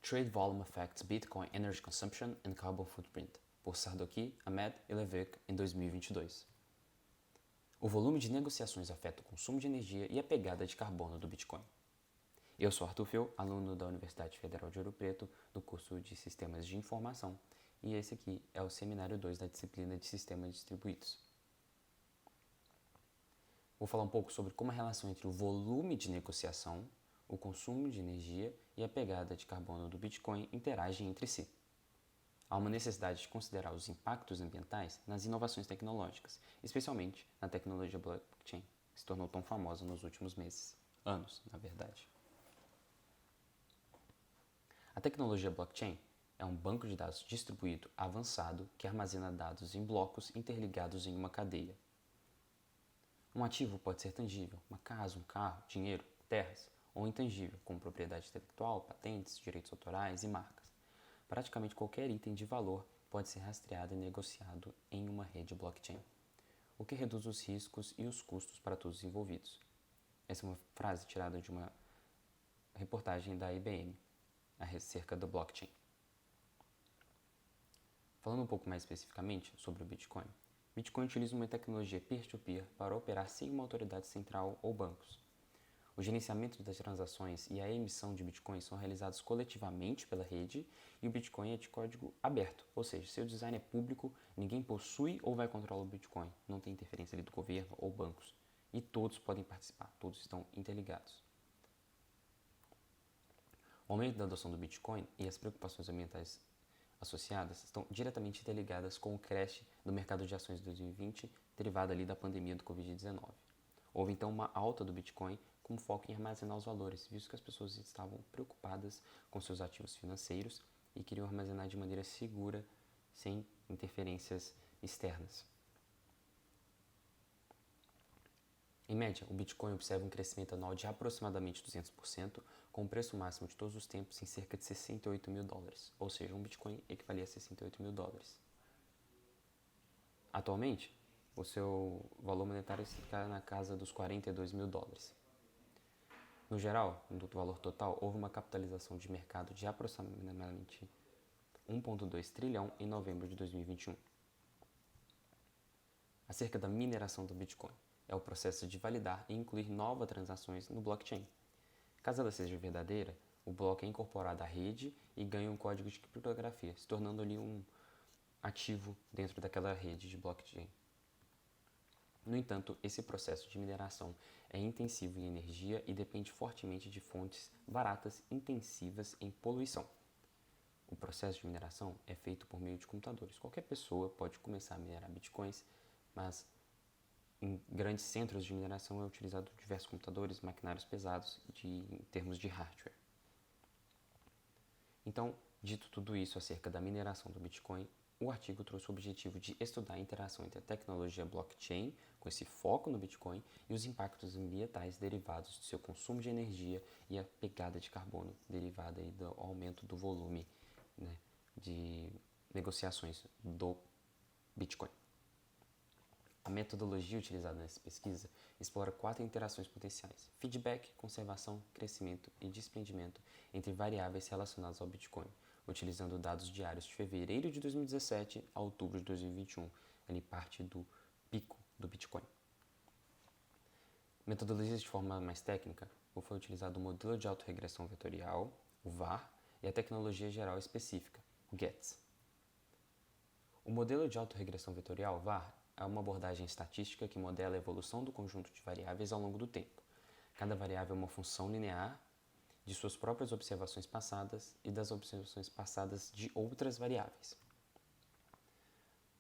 Trade Volume Affects Bitcoin Energy Consumption and Carbon Footprint, por Sardoki, Ahmed e Levesque, em 2022. O volume de negociações afeta o consumo de energia e a pegada de carbono do Bitcoin. Eu sou Arthur Feu, aluno da Universidade Federal de Ouro Preto, do curso de Sistemas de Informação, e esse aqui é o seminário 2 da disciplina de Sistemas Distribuídos. Vou falar um pouco sobre como a relação entre o volume de negociação, o consumo de energia e a pegada de carbono do Bitcoin interagem entre si. Há uma necessidade de considerar os impactos ambientais nas inovações tecnológicas, especialmente na tecnologia blockchain, que se tornou tão famosa nos últimos anos, na verdade. A tecnologia blockchain é um banco de dados distribuído avançado que armazena dados em blocos interligados em uma cadeia. Um ativo pode ser tangível, uma casa, um carro, dinheiro, terras, ou intangível, como propriedade intelectual, patentes, direitos autorais e marcas. Praticamente qualquer item de valor pode ser rastreado e negociado em uma rede blockchain, o que reduz os riscos e os custos para todos os envolvidos. Essa é uma frase tirada de uma reportagem da IBM acerca do blockchain. Falando um pouco mais especificamente sobre o Bitcoin, Bitcoin utiliza uma tecnologia peer-to-peer para operar sem uma autoridade central ou bancos. O gerenciamento das transações e a emissão de Bitcoin são realizados coletivamente pela rede e o Bitcoin é de código aberto, ou seja, seu design é público, ninguém possui ou vai controlar o Bitcoin, não tem interferência ali do governo ou bancos, e todos podem participar, todos estão interligados. O aumento da adoção do Bitcoin e as preocupações ambientais associadas estão diretamente interligadas com o crash do mercado de ações de 2020, derivado ali da pandemia do Covid-19. Houve então uma alta do Bitcoin com foco em armazenar os valores, visto que as pessoas estavam preocupadas com seus ativos financeiros e queriam armazenar de maneira segura, sem interferências externas. Em média, o Bitcoin observa um crescimento anual de aproximadamente 200%, com o preço máximo de todos os tempos em cerca de $68 mil, ou seja, um Bitcoin equivalia a $68 mil. Atualmente, o seu valor monetário está na casa dos $42 mil. No geral, no valor total, houve uma capitalização de mercado de aproximadamente 1,2 trilhão em novembro de 2021. Acerca da mineração do Bitcoin, é o processo de validar e incluir novas transações no blockchain. Caso ela seja verdadeira, o bloco é incorporado à rede e ganha um código de criptografia, se tornando ali um ativo dentro daquela rede de blockchain. No entanto, esse processo de mineração é intensivo em energia e depende fortemente de fontes baratas intensivas em poluição. O processo de mineração é feito por meio de computadores. Qualquer pessoa pode começar a minerar bitcoins, mas em grandes centros de mineração é utilizado diversos computadores, maquinários pesados em termos de hardware. Então, dito tudo isso acerca da mineração do Bitcoin, o artigo trouxe o objetivo de estudar a interação entre a tecnologia blockchain, com esse foco no Bitcoin, e os impactos ambientais derivados do seu consumo de energia e a pegada de carbono derivada aí do aumento do volume, de negociações do Bitcoin. A metodologia utilizada nessa pesquisa explora 4 interações potenciais: feedback, conservação, crescimento e desprendimento entre variáveis relacionadas ao Bitcoin, utilizando dados diários de fevereiro de 2017 a outubro de 2021, ali parte do pico do Bitcoin. Metodologias de forma mais técnica, foi utilizado o modelo de autorregressão vetorial, o VAR, e a tecnologia geral específica, o GETS. O modelo de autorregressão vetorial, VAR, é uma abordagem estatística que modela a evolução do conjunto de variáveis ao longo do tempo. Cada variável é uma função linear de suas próprias observações passadas e das observações passadas de outras variáveis.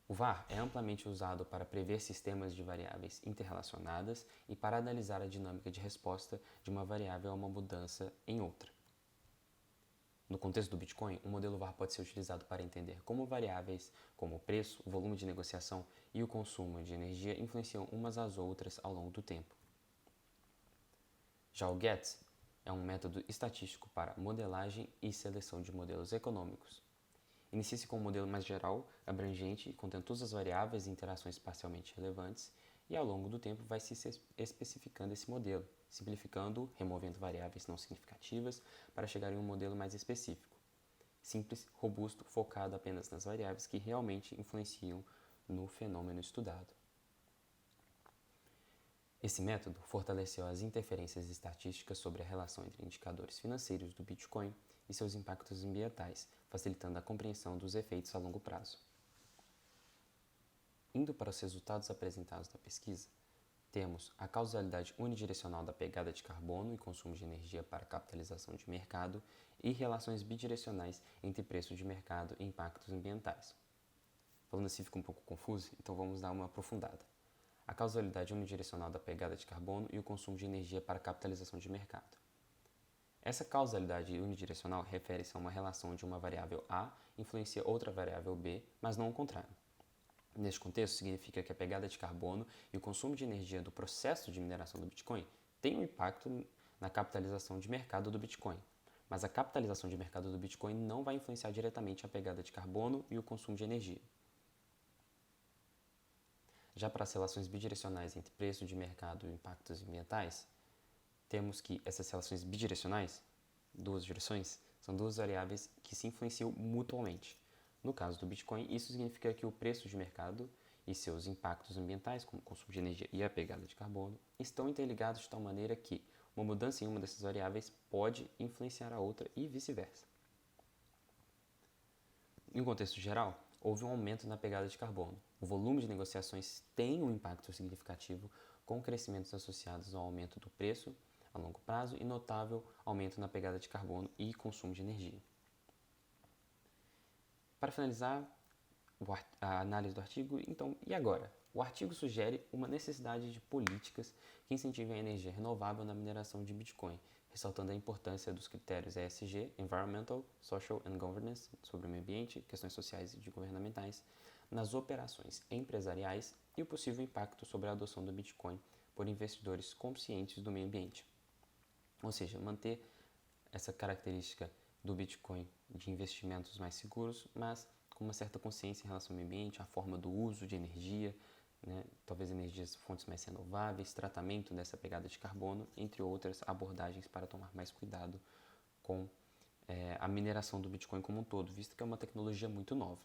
O VAR é amplamente usado para prever sistemas de variáveis interrelacionadas e para analisar a dinâmica de resposta de uma variável a uma mudança em outra. No contexto do Bitcoin, o modelo VAR pode ser utilizado para entender como variáveis como o preço, o volume de negociação e o consumo de energia influenciam umas às outras ao longo do tempo. Já o GETS é um método estatístico para modelagem e seleção de modelos econômicos. Inicia-se com um modelo mais geral, abrangente, contendo todas as variáveis e interações parcialmente relevantes, e ao longo do tempo vai se especificando esse modelo, simplificando, removendo variáveis não significativas, para chegar em um modelo mais específico. simples, robusto, focado apenas nas variáveis que realmente influenciam no fenômeno estudado. Esse método fortaleceu as interferências estatísticas sobre a relação entre indicadores financeiros do Bitcoin e seus impactos ambientais, facilitando a compreensão dos efeitos a longo prazo. Indo para os resultados apresentados na pesquisa, temos a causalidade unidirecional da pegada de carbono e consumo de energia para capitalização de mercado e relações bidirecionais entre preço de mercado e impactos ambientais. Falando assim fica um pouco confuso, então vamos dar uma aprofundada. A causalidade unidirecional da pegada de carbono e o consumo de energia para capitalização de mercado. Essa causalidade unidirecional refere-se a uma relação onde uma variável A influencia outra variável B, mas não o contrário. Neste contexto, significa que a pegada de carbono e o consumo de energia do processo de mineração do Bitcoin têm um impacto na capitalização de mercado do Bitcoin, mas a capitalização de mercado do Bitcoin não vai influenciar diretamente a pegada de carbono e o consumo de energia. Já para as relações bidirecionais entre preço de mercado e impactos ambientais, temos que essas relações bidirecionais, duas direções, são duas variáveis que se influenciam mutuamente. No caso do Bitcoin, isso significa que o preço de mercado e seus impactos ambientais, como o consumo de energia e a pegada de carbono, estão interligados de tal maneira que uma mudança em uma dessas variáveis pode influenciar a outra e vice-versa. Em um contexto geral, houve um aumento na pegada de carbono. O volume de negociações tem um impacto significativo, com crescimentos associados ao aumento do preço a longo prazo e notável aumento na pegada de carbono e consumo de energia. Para finalizar a análise do artigo, então, e agora? O artigo sugere uma necessidade de políticas que incentivem a energia renovável na mineração de Bitcoin, ressaltando a importância dos critérios ESG, Environmental, Social and Governance, sobre o meio ambiente, questões sociais e governamentais, nas operações empresariais e o possível impacto sobre a adoção do Bitcoin por investidores conscientes do meio ambiente. Ou seja, manter essa característica do Bitcoin de investimentos mais seguros, mas com uma certa consciência em relação ao meio ambiente, a forma do uso de energia, né, talvez energias fontes mais renováveis, tratamento dessa pegada de carbono, entre outras abordagens para tomar mais cuidado com a mineração do Bitcoin como um todo, visto que é uma tecnologia muito nova.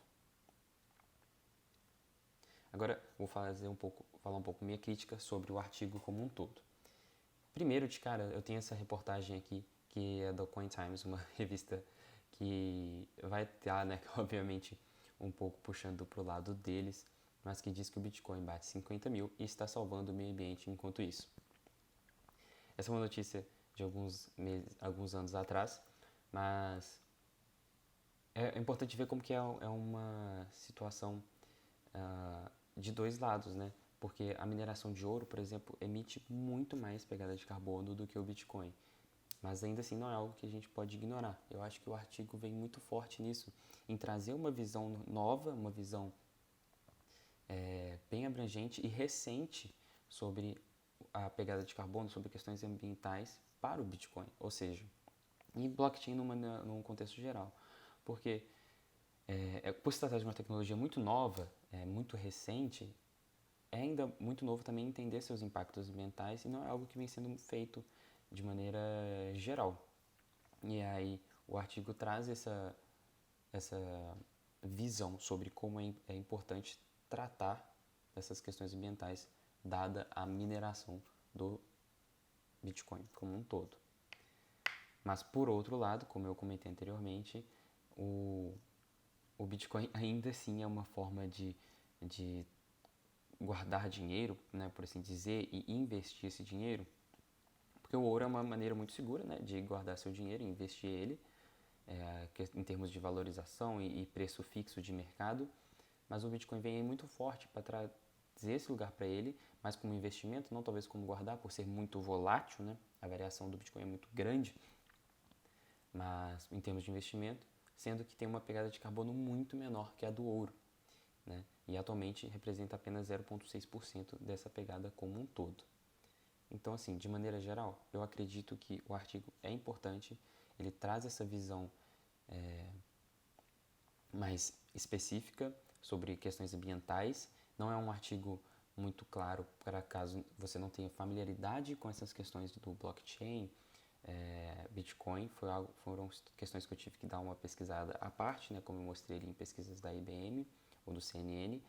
Agora vou falar um pouco minha crítica sobre o artigo como um todo. Primeiro, de cara, eu tenho essa reportagem aqui, que é do Coin Times, uma revista que vai estar, né, obviamente, um pouco puxando para o lado deles, mas que diz que o Bitcoin bate 50 mil e está salvando o meio ambiente enquanto isso. Essa é uma notícia de alguns anos atrás, mas é importante ver como que é uma situação de dois lados, né? Porque a mineração de ouro, por exemplo, emite muito mais pegada de carbono do que o Bitcoin. Mas ainda assim não é algo que a gente pode ignorar. Eu acho que o artigo vem muito forte nisso, em trazer uma visão nova, uma visão bem abrangente e recente sobre a pegada de carbono, sobre questões ambientais para o Bitcoin, ou seja, e blockchain num contexto geral. Porque, por se tratar de uma tecnologia muito nova, muito recente, é ainda muito novo também entender seus impactos ambientais e não é algo que vem sendo feito de maneira geral. E aí o artigo traz essa visão sobre como é importante tratar essas questões ambientais dada a mineração do Bitcoin como um todo. Mas por outro lado, como eu comentei anteriormente, o Bitcoin ainda assim é uma forma de guardar dinheiro, né, por assim dizer, e investir esse dinheiro, porque o ouro é uma maneira muito segura, né, de guardar seu dinheiro e investir ele, em termos de valorização e preço fixo de mercado, mas o Bitcoin vem aí muito forte para trazer esse lugar para ele, mas como investimento, não talvez como guardar, por ser muito volátil, né, a variação do Bitcoin é muito grande, mas em termos de investimento, sendo que tem uma pegada de carbono muito menor que a do ouro, né? E atualmente representa apenas 0,6% dessa pegada como um todo. Então, assim, de maneira geral, eu acredito que o artigo é importante, ele traz essa visão mais específica sobre questões ambientais, não é um artigo muito claro para caso você não tenha familiaridade com essas questões do blockchain, Bitcoin foram questões que eu tive que dar uma pesquisada à parte, né, como eu mostrei ali em pesquisas da IBM ou do CNN,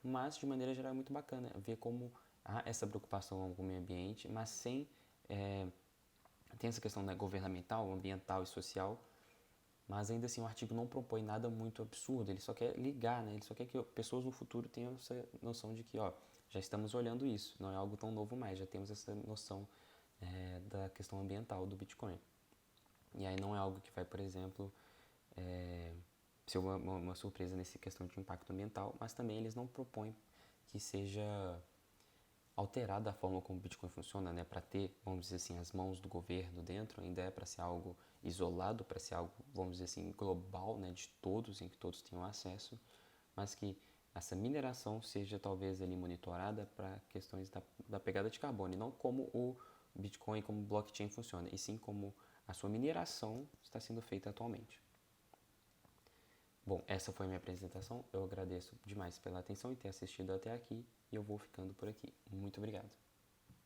mas de maneira geral é muito bacana ver como há essa preocupação com o meio ambiente, mas sem tem essa questão, né, governamental, ambiental e social, mas ainda assim o artigo não propõe nada muito absurdo, ele só quer ligar, né, ele só quer que pessoas no futuro tenham essa noção de que, ó, já estamos olhando isso, não é algo tão novo mais, já temos essa noção da questão ambiental do Bitcoin. E aí não é algo que vai, por exemplo, ser uma surpresa nessa questão de impacto ambiental, mas também eles não propõem que seja alterada a forma como o Bitcoin funciona, né, para ter, vamos dizer assim, as mãos do governo dentro, ainda é para ser algo isolado, para ser algo, vamos dizer assim, global, né, de todos, em que todos tenham acesso, mas que essa mineração seja talvez ali monitorada para questões da pegada de carbono, e não como o Bitcoin, como o blockchain funciona, e sim como a sua mineração está sendo feita atualmente. Bom, essa foi a minha apresentação. Eu agradeço demais pela atenção e ter assistido até aqui e eu vou ficando por aqui. Muito obrigado.